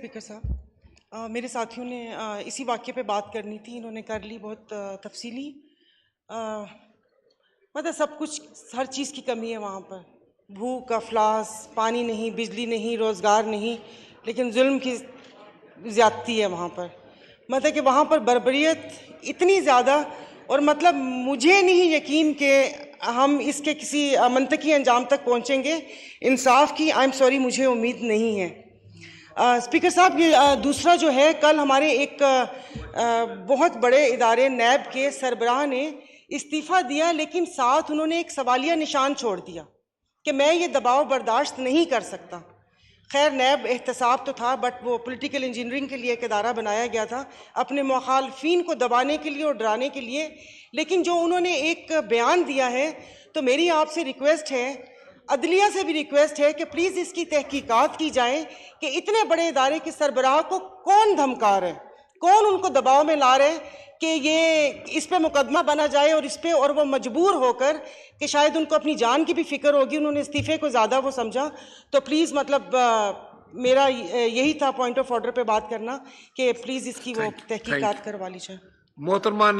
Speaker صاحب، میرے ساتھیوں نے اسی واقعے پہ بات کرنی تھی، انہوں نے کر لی بہت تفصیلی. مطلب سب کچھ، ہر چیز کی کمی ہے وہاں پر. بھوک، افلاس، پانی نہیں، بجلی نہیں، روزگار نہیں، لیکن ظلم کی زیادتی ہے وہاں پر. مطلب کہ وہاں پر بربریت اتنی زیادہ، اور مطلب مجھے نہیں یقین کہ ہم اس کے کسی منطقی انجام تک پہنچیں گے. انصاف کی آئی ایم سوری مجھے امید نہیں ہے. اسپیکر صاحب، یہ دوسرا جو ہے، کل ہمارے ایک بہت بڑے ادارے نیب کے سربراہ نے استعفیٰ دیا، لیکن ساتھ انہوں نے ایک سوالیہ نشان چھوڑ دیا کہ میں یہ دباؤ برداشت نہیں کر سکتا. خیر، نیب احتساب تو تھا، بٹ وہ پولیٹیکل انجینئرنگ کے لیے ایک ادارہ بنایا گیا تھا اپنے مخالفین کو دبانے کے لیے اور ڈرانے کے لیے. لیکن جو انہوں نے ایک بیان دیا ہے، تو میری آپ سے ریکویسٹ ہے، عدلیہ سے بھی ریکویسٹ ہے کہ پلیز اس کی تحقیقات کی جائیں کہ اتنے بڑے ادارے کے سربراہ کو کون دھمکا رہے، کون ان کو دباؤ میں لا رہے کہ یہ اس پہ مقدمہ بنا جائے اور اس پہ، اور وہ مجبور ہو کر کہ شاید ان کو اپنی جان کی بھی فکر ہوگی، انہوں نے استعفے کو زیادہ وہ سمجھا. تو پلیز مطلب میرا یہی تھا پوائنٹ آف آرڈر پہ بات کرنا کہ پلیز اس کی وہ تحقیقات کروا لی جائے. محترمہ